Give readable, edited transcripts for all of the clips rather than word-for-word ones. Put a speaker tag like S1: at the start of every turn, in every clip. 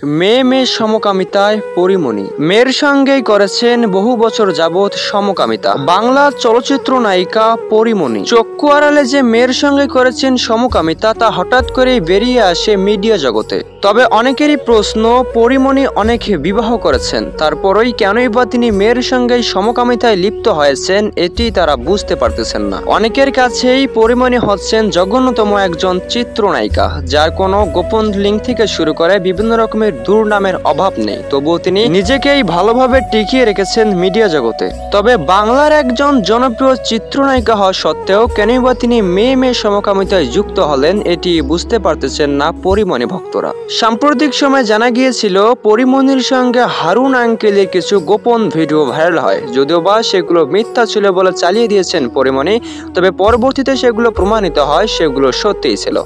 S1: মেয়ে সমকামিতায় পরিমণি মেয়ের সঙ্গেই করেছেন বহু বছর যাবৎ সমকামিতা। বাংলা চলচ্চিত্র নায়িকা পরিমণি চক্ষু আড়ালে যে মেয়ের সঙ্গে করেছেন সমকামিতা তা হঠাৎ করেই বেরিয়ে আসে মিডিয়া জগতে। তবে অনেকেরই প্রশ্ন, পরিমণি অনেক বিবাহ করেছেন, তারপরই কেনই বা তিনি মেয়ের সঙ্গেই সমকামিতায় লিপ্ত হয়েছেন এটি তারা বুঝতে পারতেছেন না। অনেকের কাছেই পরিমণি হচ্ছেন জঘন্যতম একজন চিত্রনায়িকা, যার কোনো গোপন লিঙ্ক থেকে শুরু করে বিভিন্ন রকমের দুর্নামের অভাব নেই, তবুও তিনি নিজেকেই ভালোভাবে টিকিয়ে রেখেছেন মিডিয়া জগতে। তবে বাংলার একজন জনপ্রিয় চিত্রনায়িকা হওয়া সত্ত্বেও কেনই বা তিনি মেয়ে সমকামিতায় যুক্ত হলেন এটি বুঝতে পারতেছেন না পরিমণি ভক্তরা। সাম্প্রতিক সময় জানা গিয়েছিল পরিমণির সঙ্গে হারুন আঙ্কেলের কিছু গোপন ভিডিও ভাইরাল হয়, যদিও বা সেগুলো মিথ্যা ছিল বলে চালিয়ে দিয়েছেন পরিমণি, তবে পরবর্তীতে সেগুলো প্রমাণিত হয় সেগুলো সত্যিই ছিল।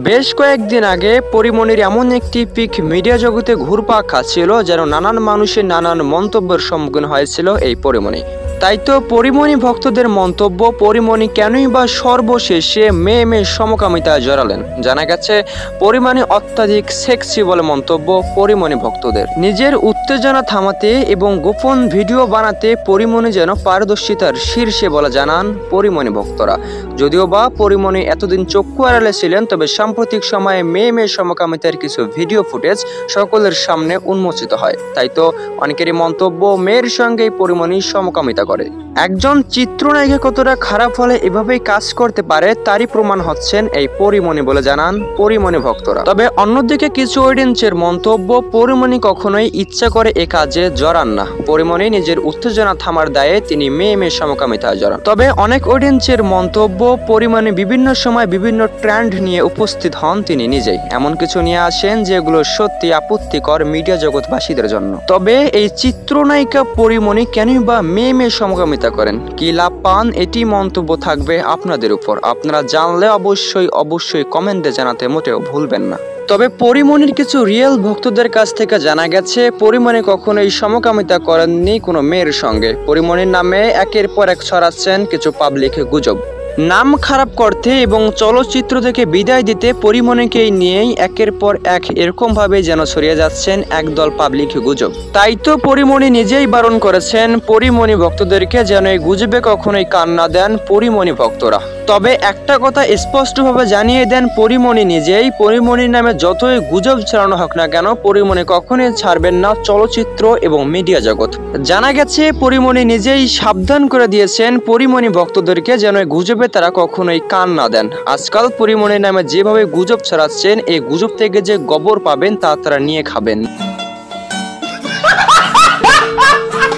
S1: বেশ কয়েকদিন আগে পরিমণির এমন একটি পিক মিডিয়া জগতে ঘুরপাক খাচ্ছিল যেন নানান মানুষের নানান মন্তব্যের সম্মুখীন হয়েছিল এই পরিমণি। তাই তো পরিমণি ভক্তদের মন্তব্য, পরিমণি কেনই বা সর্বশেষে মেয়ে সমকামিতায় জড়ালেন। জানা গেছে পরিমণি অত্যাধিক সেক্সি বলে মন্তব্য পরিমণি ভক্তদের। নিজের উত্তেজনা থামাতে এবং গোপন ভিডিও বানাতে পরিমণি যেন পারদর্শিতার শীর্ষে বলে জানান পরিমণি ভক্তরা। যদিও বা পরিমণি এতদিন চক্ষু আড়ালে ছিলেন, তবে সাম্প্রতিক সময়ে মেয়ে সমকামিতার কিছু ভিডিও ফুটেজ সকলের সামনে উন্মোচিত হয়। তাই তো অনেকেরই মন্তব্য, মেয়ের সঙ্গে পরিমণি সমকামিতা করে। একজন চিত্রনায়িকা কতটা খারাপ হলে এভাবেই কাজ করতে পারে তারই প্রমাণ হচ্ছেন এই পরিমণি বলে জানান পরিমণি ভক্তরা। তবে অন্যদিকে কিছু অডিয়েন্সের মন্তব্য, পরিমণি কখনোই ইচ্ছা করে এ কাজে জড়ান না। পরিমণি নিজের উত্তেজনা থামার দায়ে তিনি মেয়ে সমকামিতায় জড়ান। তবে অনেক অডিয়েন্সের মন্তব্য, পরিমণি বিভিন্ন সময় বিভিন্ন ট্রেন্ড নিয়ে উপস্থিত হন তিনি নিজেই, এমন কিছু নিয়ে আসেন যেগুলো সত্যি আপত্তিকর মিডিয়া জগৎবাসীদের জন্য। তবে এই চিত্রনায়িকা পরিমণি কেনই বা মেয়ে সমকামিতা করেন, কি লাভ পান, এটি মন্তব্য থাকবে আপনাদের উপর। আপনারা জানলে অবশ্যই কমেন্টে জানাতে মোটেও ভুলবেন না। তবে পরিমণির কিছু রিয়েল ভক্তদের কাছ থেকে জানা গেছে পরিমণি কখনোই সমকামিতা করেননি কোনো মেয়ের সঙ্গে। পরিমণির নামে একের পর এক ছড়াচ্ছেন কিছু পাবলিক গুজব। নাম খারাপ করতে এবং চলচ্চিত্র থেকে বিদায় দিতে পরিমণিকে নিয়েই একের পর এক এরকম ভাবে যেন ছড়িয়ে যাচ্ছেন একদল পাবলিক গুজব। তাই তো পরিমণি নিজেই বারণ করেছেন পরিমণি ভক্তদেরকে যেন এই গুজবে কখনোই কান না দেন পরিমণি ভক্তরা। তবে একটা কথা স্পষ্টভাবে জানিয়ে দেন পরিমণি নিজেই, পরিমণির নামে যতই গুজব ছড়ানো হোক না কেন পরিমণি কখনোই ছাড়বেন না চলচ্চিত্র এবং মিডিয়া জগৎ। জানা গেছে পরিমণি নিজেই সাবধান করে দিয়েছেন পরিমণি ভক্তদেরকে যেন এই গুজবে তারা কখনোই কান না দেন। আজকাল পরিমণির নামে যেভাবে গুজব ছড়াচ্ছেন, এই গুজব থেকে যে গোবর পাবেন তা তারা নিয়ে খাবেন।